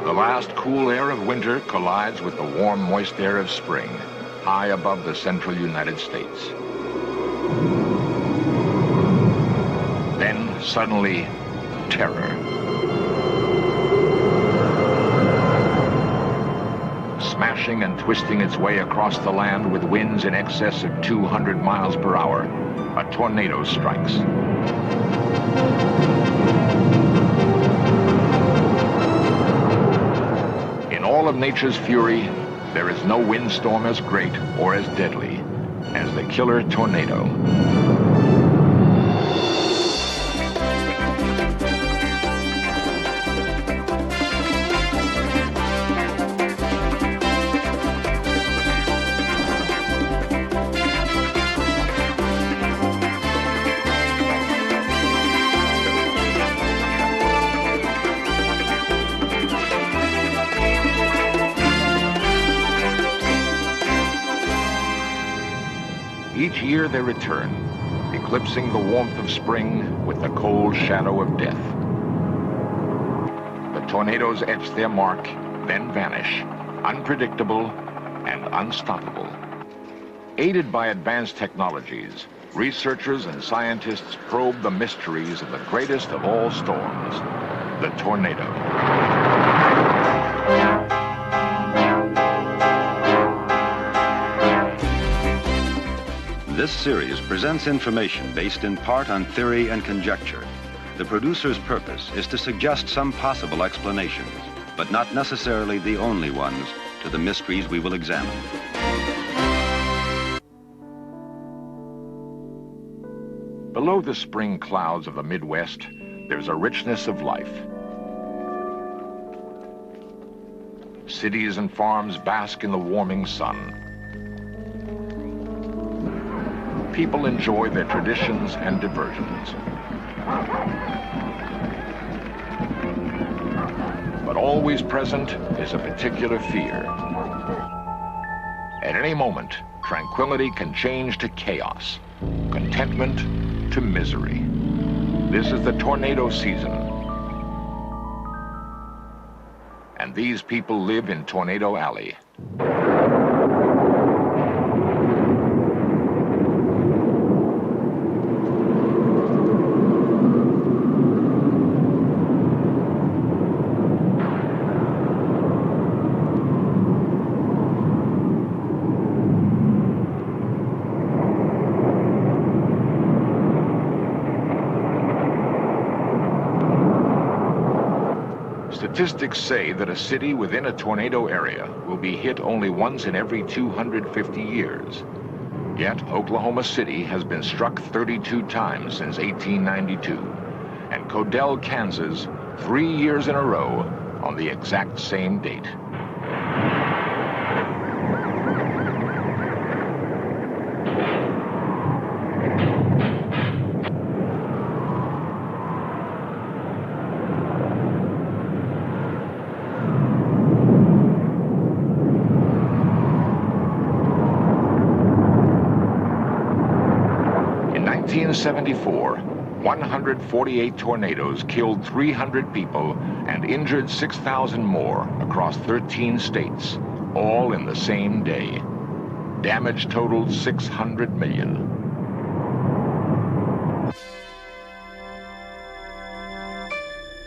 The last cool air of winter collides with the warm, moist air of spring, high above the central United States. Then, suddenly, terror. Smashing and twisting its way across the land with winds in excess of 200 miles per hour, a tornado strikes. In all of nature's fury, there is no windstorm as great or as deadly as the killer tornado. Each year they return, eclipsing the warmth of spring with the cold shadow of death. The tornadoes etch their mark, then vanish, unpredictable and unstoppable. Aided by advanced technologies, researchers and scientists probe the mysteries of the greatest of all storms, the tornado. This series presents information based in part on theory and conjecture. The producer's purpose is to suggest some possible explanations, but not necessarily the only ones, to the mysteries we will examine. Below the spring clouds of the Midwest, there's a richness of life. Cities and farms bask in the warming sun. People enjoy their traditions and diversions. But always present is a particular fear. At any moment, tranquility can change to chaos, contentment to misery. This is the tornado season. And these people live in Tornado Alley. Statistics say that a city within a tornado area will be hit only once in every 250 years. Yet, Oklahoma City has been struck 32 times since 1892, and Codell, Kansas, 3 years in a row on the exact same date. In 1974, 148 tornadoes killed 300 people and injured 6,000 more across 13 states, all in the same day. Damage totaled $600 million.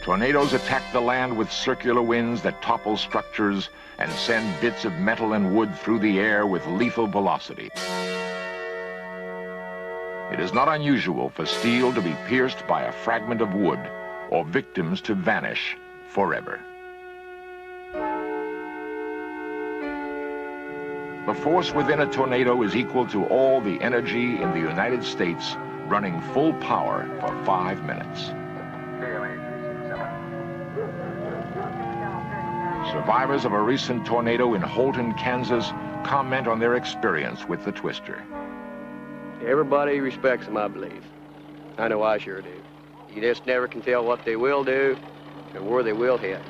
Tornadoes attack the land with circular winds that topple structures and send bits of metal and wood through the air with lethal velocity. It is not unusual for steel to be pierced by a fragment of wood or victims to vanish forever. The force within a tornado is equal to all the energy in the United States running full power for 5 minutes. Survivors of a recent tornado in Holton, Kansas, comment on their experience with the twister. Everybody respects them, I believe. I know I sure do. You just never can tell what they will do and where they will hit.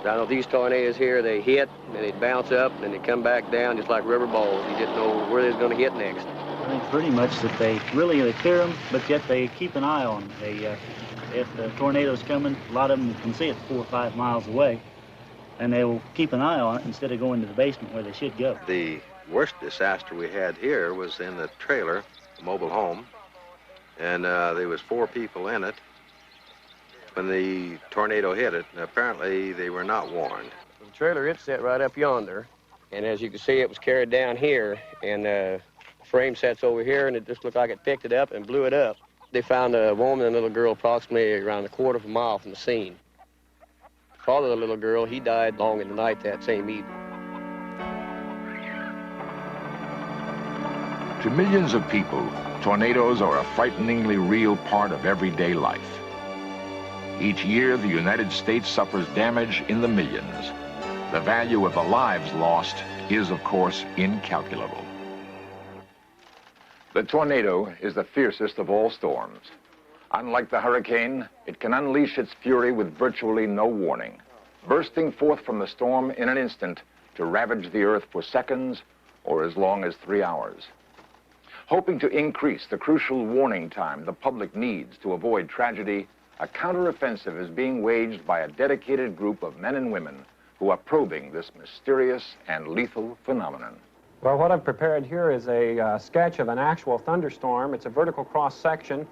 I know these tornadoes here, they hit, and they bounce up, and they come back down just like rubber balls. You just know where they're going to hit next. I think pretty much that they clear them, but yet they keep an eye on them. If the tornado's coming, a lot of them can see it 4 or 5 miles away, and they will keep an eye on it instead of going to the basement where they should go. The worst disaster we had here was in the trailer, a mobile home, and there was 4 people in it when the tornado hit it, and apparently they were not warned. The trailer, it set right up yonder, and as you can see, it was carried down here, and the frame sets over here, and it just looked like it picked it up and blew it up. They found a woman and a little girl approximately around a quarter of a mile from the scene. The father of the little girl, he died long in the night that same evening. To millions of people, tornadoes are a frighteningly real part of everyday life. Each year, the United States suffers damage in the millions. The value of the lives lost is, of course, incalculable. The tornado is the fiercest of all storms. Unlike the hurricane, it can unleash its fury with virtually no warning, bursting forth from the storm in an instant to ravage the earth for seconds or as long as 3 hours. Hoping to increase the crucial warning time the public needs to avoid tragedy, a counteroffensive is being waged by a dedicated group of men and women who are probing this mysterious and lethal phenomenon. Well, what I've prepared here is a sketch of an actual thunderstorm. It's a vertical cross-section,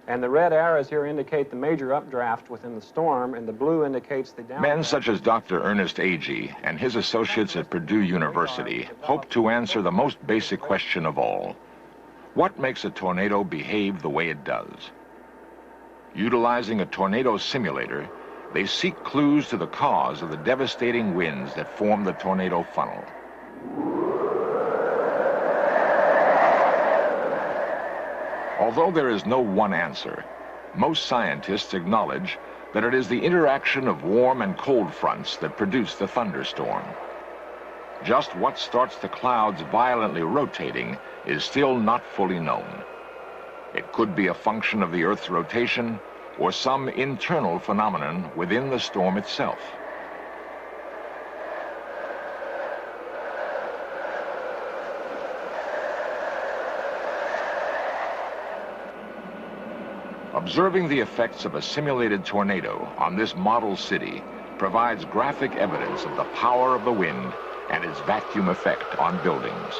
and the red arrows here indicate the major updraft within the storm, and the blue indicates the downdraft. Men such as Dr. Ernest Agee and his associates at Purdue University hope to answer the most basic question of all. What makes a tornado behave the way it does? Utilizing a tornado simulator, they seek clues to the cause of the devastating winds that form the tornado funnel. Although there is no one answer, most scientists acknowledge that it is the interaction of warm and cold fronts that produce the thunderstorm. Just what starts the clouds violently rotating is still not fully known. It could be a function of the Earth's rotation or some internal phenomenon within the storm itself. Observing the effects of a simulated tornado on this model city provides graphic evidence of the power of the wind and its vacuum effect on buildings.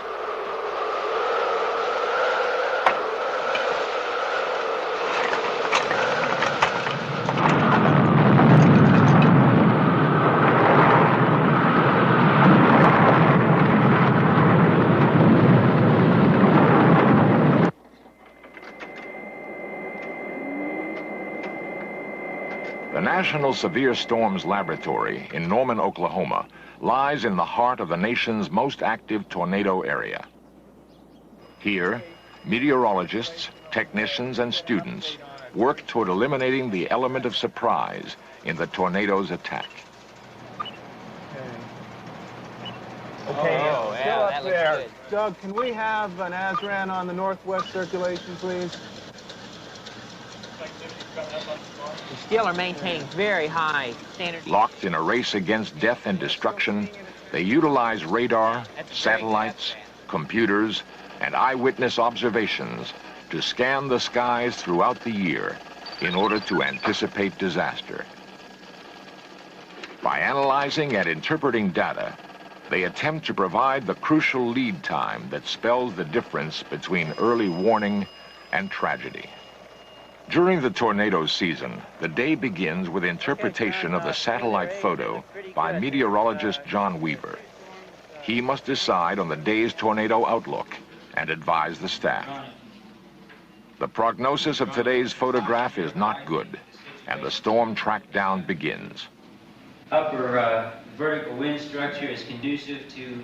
The National Severe Storms Laboratory in Norman, Oklahoma, lies in the heart of the nation's most active tornado area. Here, meteorologists, technicians, and students work toward eliminating the element of surprise in the tornado's attack. Okay, oh, still yeah, up that looks there. good. Doug, can we have an ASRAN on the northwest circulation, please? We still are maintaining very high standards. Locked in a race against death and destruction, they utilize radar, satellites, computers, and eyewitness observations to scan the skies throughout the year in order to anticipate disaster. By analyzing and interpreting data, they attempt to provide the crucial lead time that spells the difference between early warning and tragedy. During the tornado season, the day begins with interpretation of the satellite photo by meteorologist John Weaver. He must decide on the day's tornado outlook and advise the staff. The prognosis of today's photograph is not good, and the storm track down begins. Upper vertical wind structure is conducive to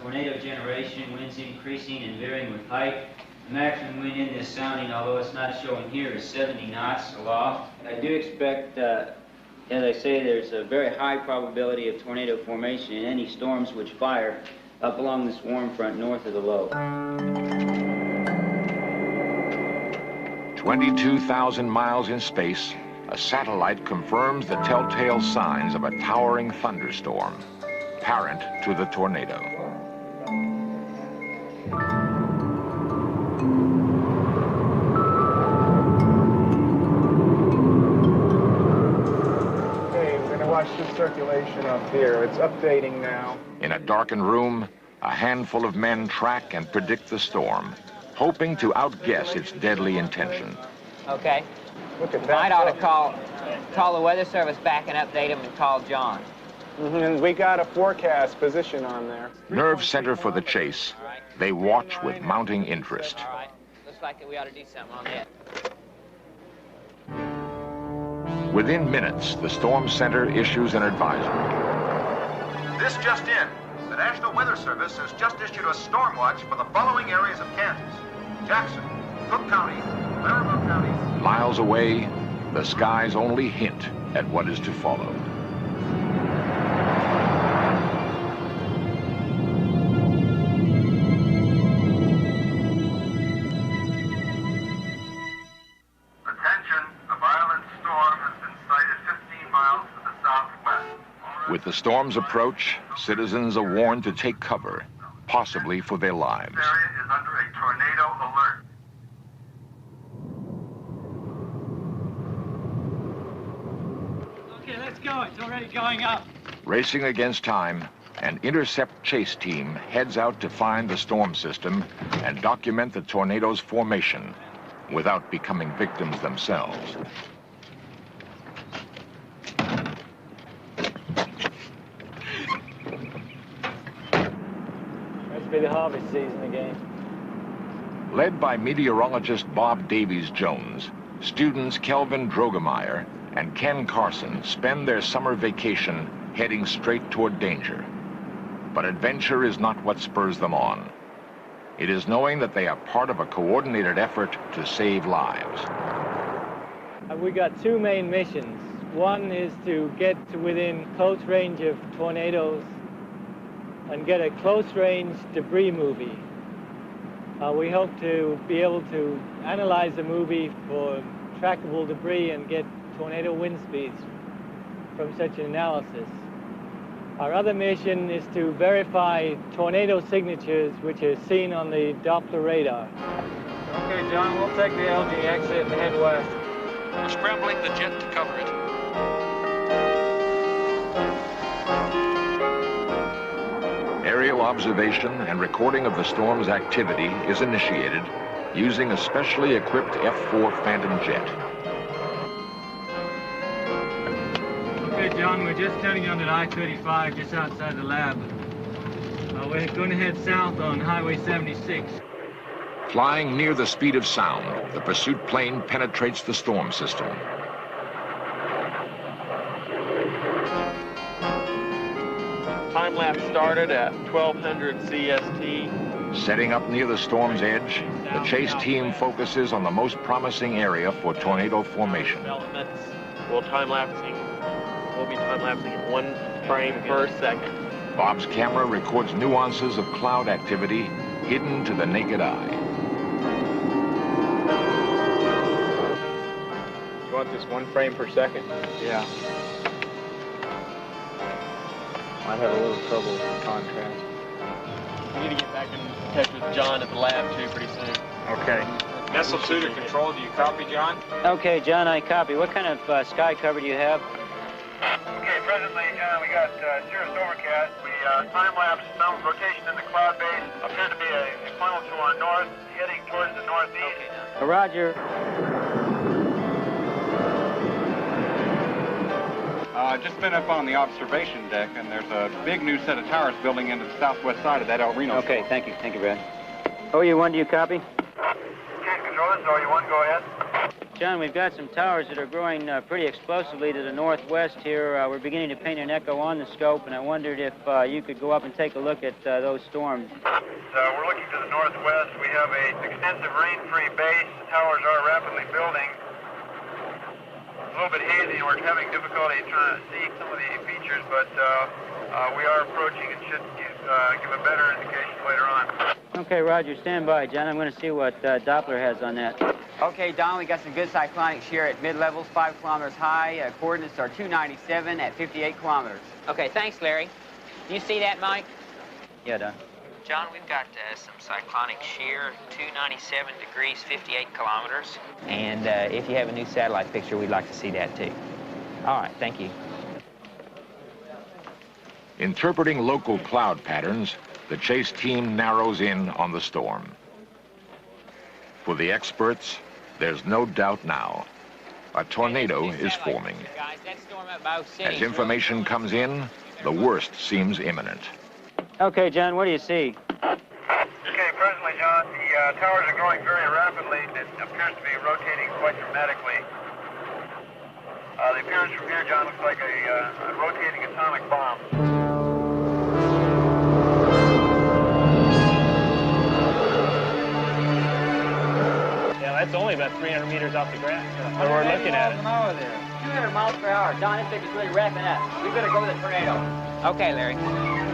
tornado generation, winds increasing and varying with height. The maximum wind in this sounding, although it's not showing here, is 70 knots aloft. I do expect, as I say, there's a very high probability of tornado formation in any storms which fire up along this warm front north of the low. 22,000 miles in space, a satellite confirms the telltale signs of a towering thunderstorm, parent to the tornado. circulation up here. It's updating now. In a darkened room, a handful of men track and predict the storm, hoping to outguess its deadly intention. Okay. Look at that. Might ought to call the Weather Service back and update them and call John. And we got a forecast position on there. Nerve center for the chase, they watch with mounting interest. All right. Looks like we ought to do something on that. Within minutes, the Storm Center issues an advisory. This just in. The National Weather Service has just issued a storm watch for the following areas of Kansas: Jackson, Cook County, Larimer County. Miles away, the skies only hint at what is to follow. With the storm's approach, citizens are warned to take cover, possibly for their lives. This area is under a tornado alert. Okay, let's go. It's already going up. Racing against time, an intercept chase team heads out to find the storm system and document the tornado's formation without becoming victims themselves. Must be the harvest season again. Led by meteorologist Bob Davies Jones, students Kelvin Drogemeyer and Ken Carson spend their summer vacation heading straight toward danger. But adventure is not what spurs them on. It is knowing that they are part of a coordinated effort to save lives. We got two main missions. One is to get to within close range of tornadoes and get a close-range debris movie. We hope to be able to analyze the movie for trackable debris and get tornado wind speeds from such an analysis. Our other mission is to verify tornado signatures which are seen on the Doppler radar. Okay, John, we'll take the LG exit and head west. We're scrambling the jet to cover it. Aerial observation and recording of the storm's activity is initiated using a specially equipped F-4 Phantom jet. Okay, John, we're just turning onto I-35 just outside the lab. We're going to head south on Highway 76. Flying near the speed of sound, the pursuit plane penetrates the storm system. Time lapse started at 1200 CST. Setting up near the storm's edge, the chase team focuses on the most promising area for tornado formation. Developments. We'll be time lapsing at 1 frame per second. Bob's camera records nuances of cloud activity hidden to the naked eye. You want this 1 frame per second? Yeah. Might have a little trouble with contrast. We need to get back in touch with John at the lab, too, pretty soon. Okay. Missile Tutor Control, do you copy, John? Okay, John, I copy. What kind of sky cover do you have? Okay, presently, John, we got cirrus overcast. We time-lapse some rotation in the cloud base. Appears to be a funnel to our north, heading towards the northeast. Okay, Roger. Just been up on the observation deck, and there's a big new set of towers building into the southwest side of that El Reno. Okay, thank you, Brad. OU1, do you copy? Okay, controllers, OU1, go ahead. John, we've got some towers that are growing pretty explosively to the northwest here. We're beginning to paint an echo on the scope, and I wondered if you could go up and take a look at those storms. We're looking to the northwest. We have an extensive rain-free base. The towers are rapidly building. A little bit hazy, and we're having difficulty trying to see some of the features, but we are approaching and should give a better indication later on. Okay, Roger, stand by, John. I'm going to see what Doppler has on that. Okay, Don, we got some good cyclonics here at mid-levels, 5 kilometers high. Coordinates are 297 at 58 kilometers. Okay, thanks, Larry. You see that, Mike? Yeah, Don. John, we've got some cyclonic shear, 297 degrees, 58 kilometers. And if you have a new satellite picture, we'd like to see that, too. All right, thank you. Interpreting local cloud patterns, the chase team narrows in on the storm. For the experts, there's no doubt now. A tornado is forming. As information comes in, the worst seems imminent. Okay, John, what do you see? Okay, presently, John, the towers are growing very rapidly. It appears to be rotating quite dramatically. The appearance from here, John, looks like a rotating atomic bomb. Yeah, that's only about 300 meters off the ground. Where we're looking at it. 200 miles per hour. Don, this thing is really wrapping up. We better go to the tornado. Okay, Larry.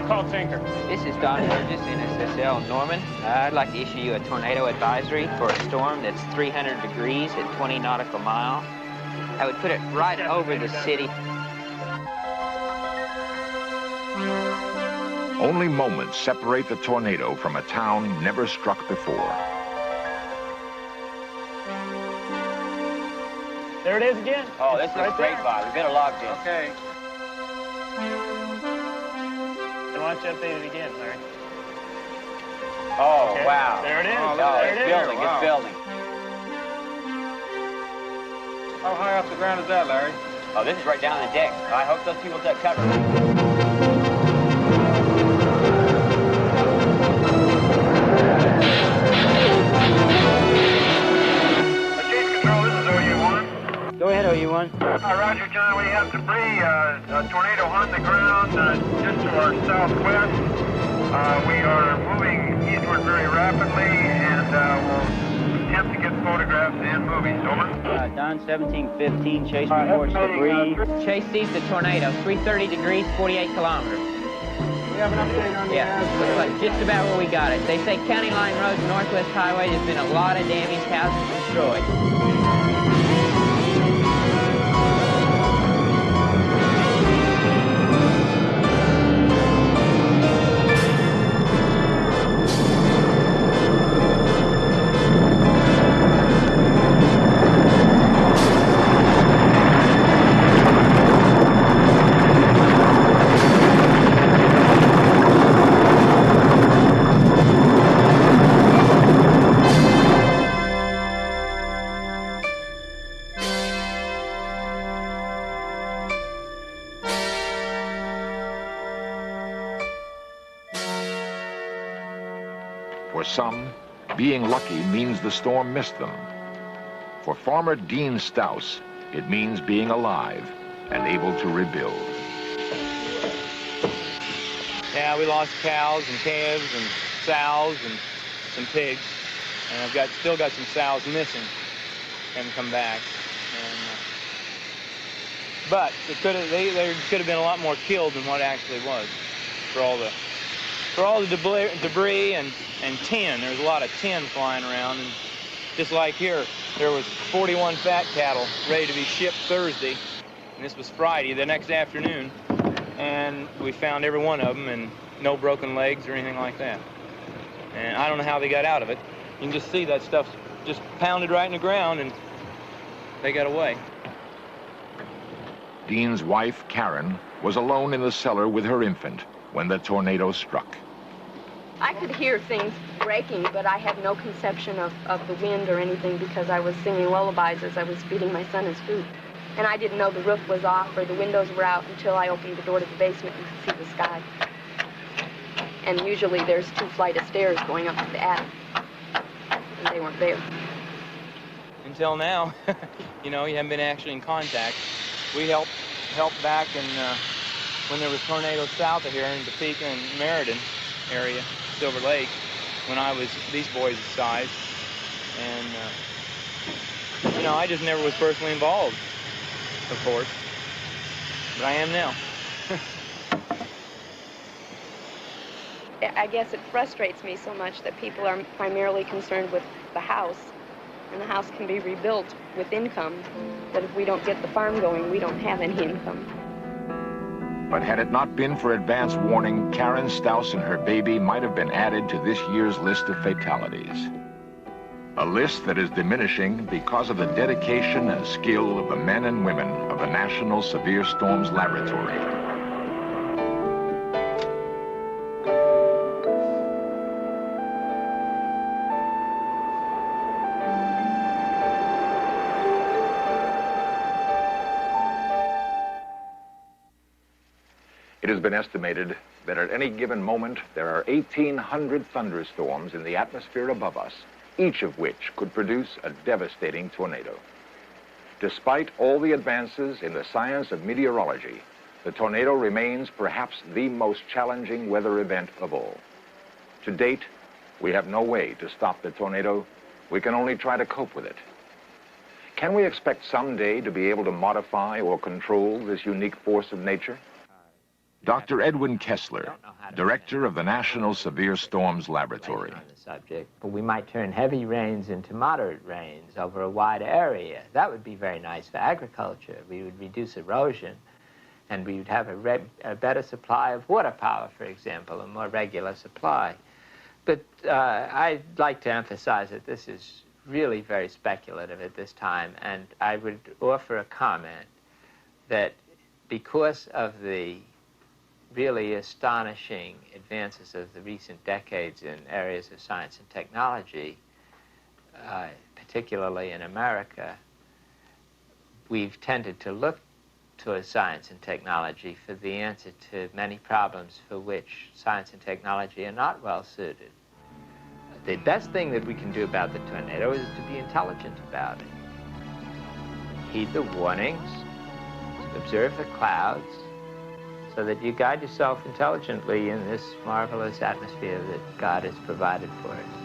Call Tinker. This is Don Burgess in SSL Norman. I'd like to issue you a tornado advisory for a storm that's 300 degrees at 20 nautical miles. I would put it right over the city. Only moments separate the tornado from a town never struck before. There it is again. Oh, this is great, Bob. We better log this. Okay. And why don't you update it again, Larry? Oh, Okay. wow. There it is. Oh, There it's it is. building. Wow. It's building. How high off the ground is that, Larry? Oh, this is right down the deck. I hope those people took cover. Chase Control, this is OU1. Go ahead, OU1. Roger, John, we have debris, a tornado on the ground just to our southwest. We are moving eastward very rapidly, and we'll attempt to get photographs and movies. Over. Don 1715, Chase reports debris. Chase sees the tornado, 330 degrees, 48 kilometers. We have an update on Yeah, looks like just about where we got it. They say County Line Road, Northwest Highway, there's been a lot of damaged houses destroyed. For some, being lucky means the storm missed them. For farmer Dean Stouse, it means being alive and able to rebuild. Yeah, we lost cows and calves and sows and some pigs, and I've still got some sows missing, haven't come back. And, but there could have been a lot more killed than what actually was for all the debris and tin. There was a lot of tin flying around, and just like here, there was 41 fat cattle ready to be shipped Thursday, and this was Friday, the next afternoon, and we found every one of them, and no broken legs or anything like that. And I don't know how they got out of it. You can just see that stuff just pounded right in the ground, and they got away. Dean's wife, Karen, was alone in the cellar with her infant when the tornado struck. I could hear things breaking, but I had no conception of the wind or anything because I was singing lullabies as I was feeding my son his food. And I didn't know the roof was off or the windows were out until I opened the door to the basement and could see the sky. And usually there's 2 flights of stairs going up to the attic, and they weren't there. Until now, you know, you haven't been actually in contact. We helped back in, when there was tornadoes south of here in Topeka and Meriden area, Silver Lake, when I was these boys' size. And, you know, I just never was personally involved, of course. But I am now. I guess it frustrates me so much that people are primarily concerned with the house, and the house can be rebuilt with income, but if we don't get the farm going, we don't have any income. But had it not been for advance warning, Karen Stouse and her baby might have been added to this year's list of fatalities. A list that is diminishing because of the dedication and skill of the men and women of the National Severe Storms Laboratory. It has been estimated that at any given moment, there are 1,800 thunderstorms in the atmosphere above us, each of which could produce a devastating tornado. Despite all the advances in the science of meteorology, the tornado remains perhaps the most challenging weather event of all. To date, we have no way to stop the tornado. We can only try to cope with it. Can we expect someday to be able to modify or control this unique force of nature? Dr. Edwin Kessler, director of the National Severe Storms Laboratory. Subject, but we might turn heavy rains into moderate rains over a wide area. That would be very nice for agriculture. We would reduce erosion, and we would have a better supply of water power, for example, a more regular supply. But I'd like to emphasize that this is really very speculative at this time, and I would offer a comment that because of the really astonishing advances of the recent decades in areas of science and technology, particularly in America, we've tended to look to science and technology for the answer to many problems for which science and technology are not well suited. The best thing that we can do about the tornado is to be intelligent about it. Heed the warnings, observe the clouds, so that you guide yourself intelligently in this marvelous atmosphere that God has provided for us.